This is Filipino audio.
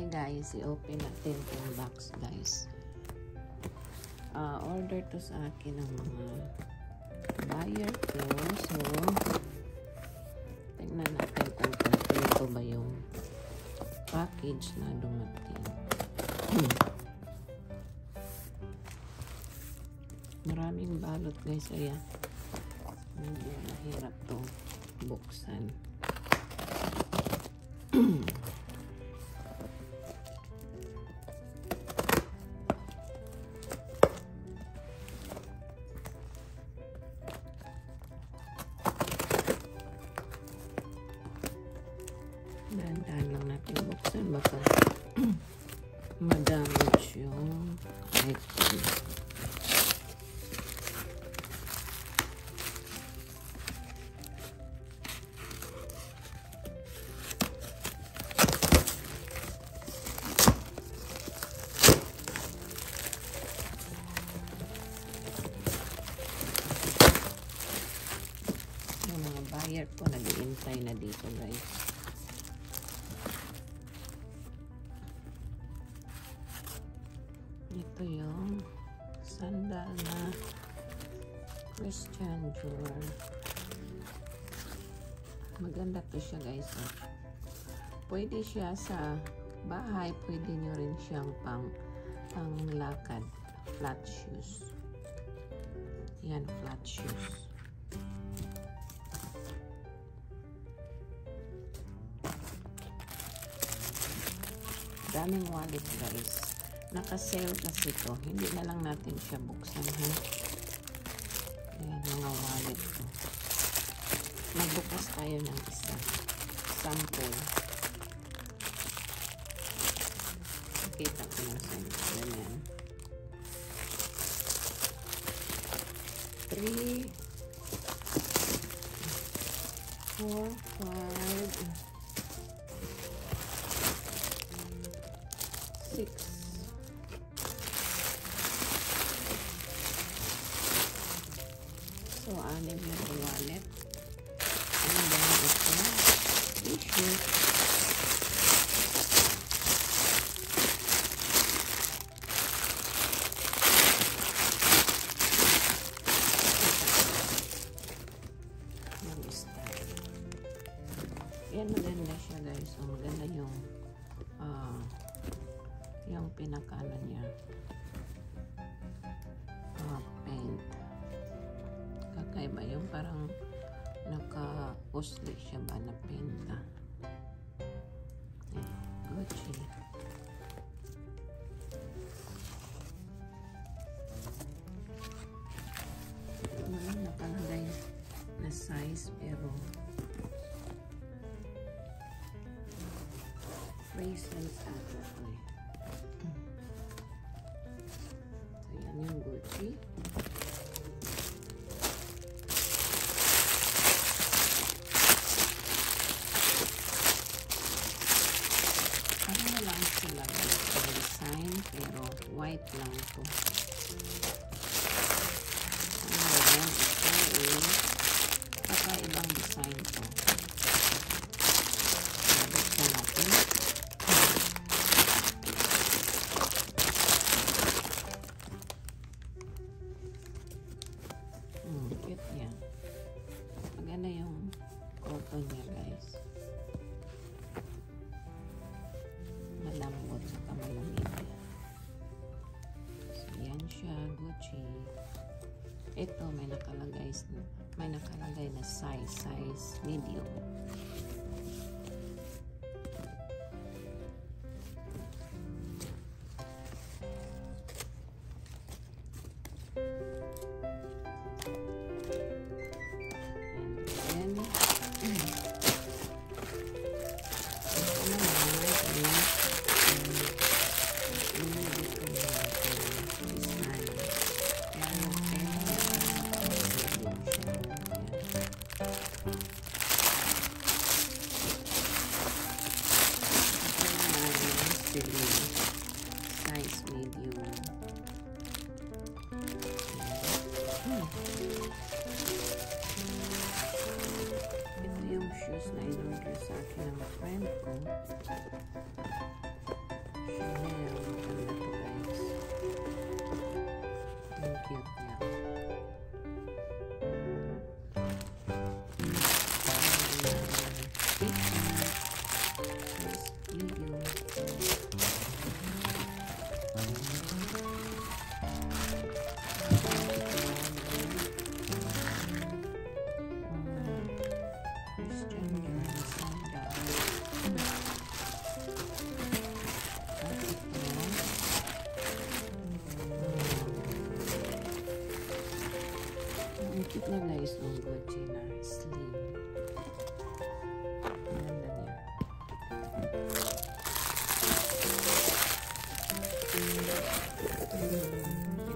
guys, i-open natin yung box guys. Order to sa akin ng mga buyer ko. So, tingnan natin kung kompleto ba yung package na dumating. Maraming balot guys, kaya medyo mahirap to buksan. Dahan-dahan lang natin buksan, baka madamage yung item. Yung mga buyer ko nag-iintay na dito guys. Ito yung sandal na Christian Dior. Maganda to siya guys. Pwede siya sa bahay, pwede nyo rin siyang pang lakad. Flat shoes. Yan, flat shoes. Daming wallet guys. Naka-sale kasi ito. Hindi na lang natin siya buksan ha. Ayan, mga wallet ko. Magbukas tayo ng isa. Sample. Kita ko yung sample. Ganyan. 3 4 5 6 So, anim na wallet. And then, ito, t-shirt. Yan, maganda siya guys. So, maganda yung pinakano niya. Paint. Kakaiba yung parang naka-usli siya ba na pinta. Gucci. Nakalagay na size pero free size ata ko eh. So yan yung Gucci. Pero white lang ito. Ngayon, ito is kakaibang design to. Buksan natin. Cute yan. Maganda yung cotton niya guys. Malambot sa kamalamig. Siya, Gucci. Ito may nakalagay na size medium. Size medium. Ito yung shoes na in-order sa akin ng friend ko. niya guys, yung Gucci na slim. Ganda niya.